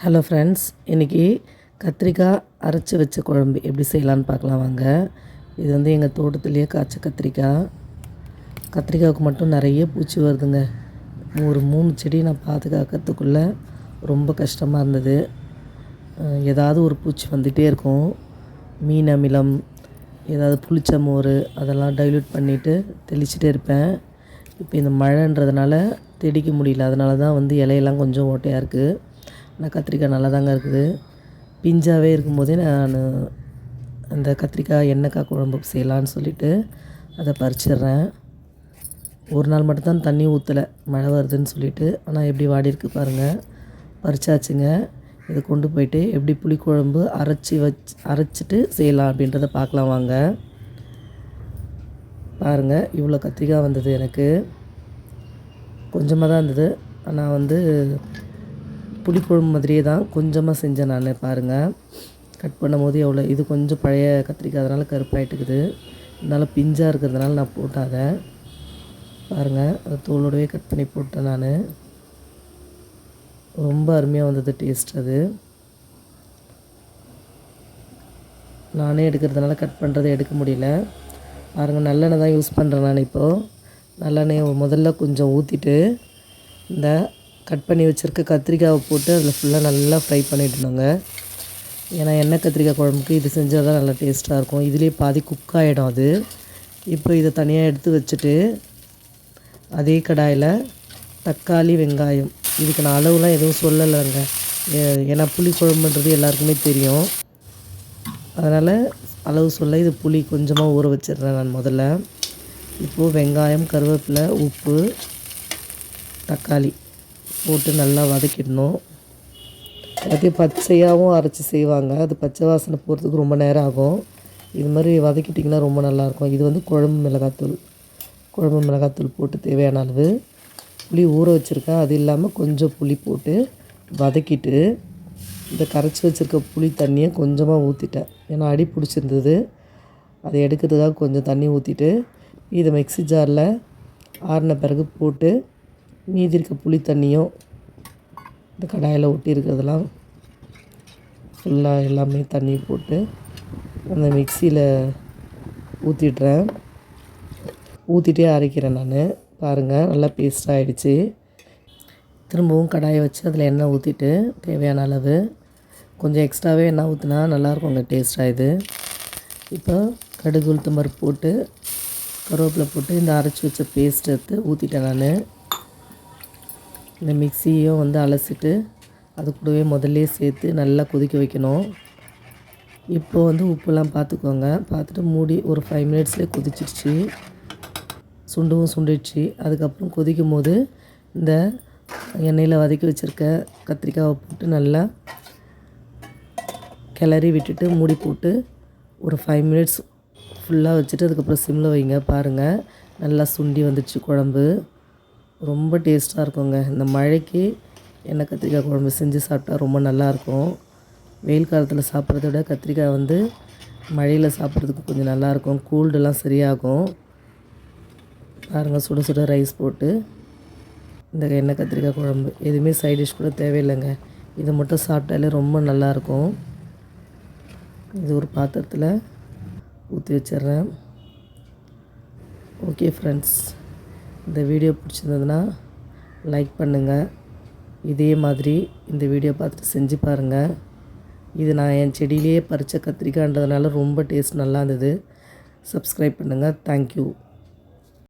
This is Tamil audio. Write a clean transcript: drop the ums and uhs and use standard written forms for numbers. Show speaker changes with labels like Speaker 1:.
Speaker 1: ஹலோ ஃப்ரெண்ட்ஸ், இன்றைக்கி கத்திரிக்காய் அரைச்சி வச்ச குழம்பு எப்படி செய்யலான்னு பார்க்கலாம் வாங்க. இது வந்து எங்கள் தோட்டத்துலேயே காய்ச்ச கத்திரிக்காய்க்கு மட்டும் நிறைய பூச்சி வருதுங்க. ஒரு 3 செடி நான் பாதுகாக்கிறதுக்குள்ளே ரொம்ப கஷ்டமாக இருந்தது. ஏதாவது ஒரு பூச்சி வந்துகிட்டே இருக்கும். மீன் அமிலம், ஏதாவது புளிச்ச மோர் அதெல்லாம் டைல்யூட் பண்ணிவிட்டு தெளிச்சிட்டே இருப்பேன். இப்போ இந்த மழைன்றதுனால தெளிக்க முடியல. அதனால தான் வந்து இலையெல்லாம் கொஞ்சம் ஓட்டையாக இருக்குது. ஆனால் கத்திரிக்காய் நல்லா தாங்க இருக்குது. பிஞ்சாகவே இருக்கும்போதே நான் அந்த கத்திரிக்காய் எண்ணெய்க்காய் குழம்பு செய்யலான்னு சொல்லிவிட்டு அதை பறிச்சிடுறேன். ஒரு நாள் மட்டும்தான் தண்ணி ஊற்றலை, மழை வருதுன்னு சொல்லிவிட்டு. ஆனால் எப்படி வாடி இருக்கு பாருங்கள். பறிச்சாச்சுங்க. இதை கொண்டு போயிட்டு எப்படி புளிக்குழம்பு அரைச்சிட்டு செய்யலாம் அப்படின்றத பார்க்கலாம் வாங்க. பாருங்கள், இவ்வளோ கத்திரிக்காய் வந்தது. எனக்கு கொஞ்சமாக தான் இருந்தது. ஆனால் வந்து புளிக்குழம்பு மாதிரியே தான் கொஞ்சமாக செஞ்சேன் நான். பாருங்கள், கட் பண்ணும்போது எவ்வளோ இது கொஞ்சம் பழைய கத்திரிக்காய், அதனால் கருப்பாயிட்டுக்குது. அதனால் பிஞ்சாக இருக்கிறதுனால நான் போட்டாத. பாருங்கள், அதை தோலோடவே கட் பண்ணி போட்டேன் நான். ரொம்ப அருமையாக வந்தது டேஸ்ட். அது நானே எடுக்கிறதுனால கட் பண்ணுறதை எடுக்க முடியல. பாருங்கள், நல்லெண்ணெய் தான் யூஸ் பண்ணுறேன் நான். இப்போது நல்லெண்ணெயை முதல்ல கொஞ்சம் ஊற்றிட்டு இந்த கட் பண்ணி வச்சுருக்க கத்திரிக்காயை போட்டு அதில் ஃபுல்லாக நல்லா ஃப்ரை பண்ணிவிடணுங்க. ஏன்னா எண்ணெய் கத்திரிக்காய் குழம்புக்கு இது செஞ்சால் தான் நல்லா டேஸ்ட்டாக இருக்கும். இதுலேயே பாதி குக் ஆகிடும் அது. இப்போ இதை தனியாக எடுத்து வச்சுட்டு அதே கடாயில் தக்காளி, வெங்காயம், இதுக்கு நான் அளவுலாம் எதுவும் சொல்லலைங்க. ஏன்னா புளி குழம்புன்றது எல்லாருக்குமே தெரியும். அதனால் அளவு சொல்ல, இது புளி கொஞ்சமாக ஊற வச்சிடுறேன் நான் முதல்ல. இப்போது வெங்காயம், கருவேப்பிலை, உப்பு, தக்காளி போட்டு நல்லா வதக்கிடணும். எல்லாத்தையும் பச்சையாகவும் அரைச்சி செய்வாங்க. அது பச்சை வாசனை போகிறதுக்கு ரொம்ப நேரம் ஆகும். இது மாதிரி வதக்கிட்டிங்கன்னா ரொம்ப நல்லாயிருக்கும். இது வந்து குழம்பு மிளகாத்தூள் போட்டு தேவையான அளவு புளி ஊற வச்சுருக்கேன். அது இல்லாமல் கொஞ்சம் புளி போட்டு வதக்கிட்டு இந்த கரைச்சி வச்சுருக்க புளி தண்ணியை கொஞ்சமாக ஊற்றிட்டேன். ஏன்னா அடி பிடிச்சிருந்தது. அதை எடுக்கிறதுக்காக கொஞ்சம் தண்ணி ஊற்றிட்டு இதை மிக்ஸி ஜாரில் ஆறின பிறகு போட்டு மீதி இருக்க புளி தண்ணியும் இந்த கடாயில் ஒட்டி இருக்கிறதெல்லாம் ஃபுல்லாக எல்லாமே தண்ணி போட்டு அந்த மிக்சியில் ஊற்றிடுறேன். ஊற்றிட்டே அரைக்கிறேன் நான். பாருங்கள், நல்லா பேஸ்ட்டாக ஆகிடுச்சு. திரும்பவும் கடாயை வச்சு அதில் எண்ணெய் ஊற்றிட்டு தேவையான அளவு கொஞ்சம் எக்ஸ்ட்ராவே எண்ணெய் ஊற்றினா நல்லாயிருக்குங்க டேஸ்ட்டாக இது. இப்போ கடுகு, உளுத்தம் பருப்பு போட்டு கருவேப்பிலை போட்டு இந்த அரைச்சி வச்ச பேஸ்ட் எடுத்து ஊற்றிட்டேன் நான். இந்த மிக்சியையும் வந்து அலசிட்டு அது கூடவே முதல்லே சேர்த்து நல்லா கொதிக்க வைக்கணும். இப்போது வந்து உப்புலாம் பார்த்துக்கோங்க. பார்த்துட்டு மூடி ஒரு 5 மினிட்ஸ்லேயே கொதிச்சிடுச்சு. சுண்டிடுச்சு. அதுக்கப்புறம் கொதிக்கும் போது இந்த எண்ணெயில் வதக்கி வச்சுருக்க கத்திரிக்காயை போட்டு நல்லா கிளறி விட்டுட்டு மூடி போட்டு ஒரு 5 மினிட்ஸ் ஃபுல்லாக வச்சுட்டு அதுக்கப்புறம் சிம்மில் வைங்க. பாருங்கள், நல்லா சுண்டி வந்துடுச்சு குழம்பு. ரொம்ப டேஸ்ட்டாக இருக்குங்க. இந்த மழைக்கு எண்ணெய் கத்திரிக்காய் குழம்பு செஞ்சு சாப்பிட்டா ரொம்ப நல்லாயிருக்கும். வெயில் காலத்தில் சாப்பிட்றத விட கத்திரிக்காய் வந்து மழையில் சாப்பிட்றதுக்கு கொஞ்சம் நல்லாயிருக்கும். கூல்டெல்லாம் சரியாகும். பாருங்கள், சுட சுட ரைஸ் போட்டு இந்த எண்ணெய் கத்திரிக்காய் குழம்பு எதுவுமே சைட் டிஷ் கூட தேவையில்லைங்க. இதை மட்டும் சாப்பிட்டாலே ரொம்ப நல்லாயிருக்கும். இது ஒரு பாத்திரத்தில் ஊற்றி வச்சிட்றேன். ஓகே ஃப்ரெண்ட்ஸ், இந்த வீடியோ பிடிச்சிருந்ததுன்னா லைக் பண்ணுங்கள். இதே மாதிரி இந்த வீடியோ பார்த்துட்டு செஞ்சு பாருங்கள். இது நான் என் செடியிலேயே பறித்த கத்திரிக்காய்ன்றதுனால ரொம்ப டேஸ்ட் நல்லா இருந்தது. சப்ஸ்கிரைப் பண்ணுங்கள். தேங்க்யூ.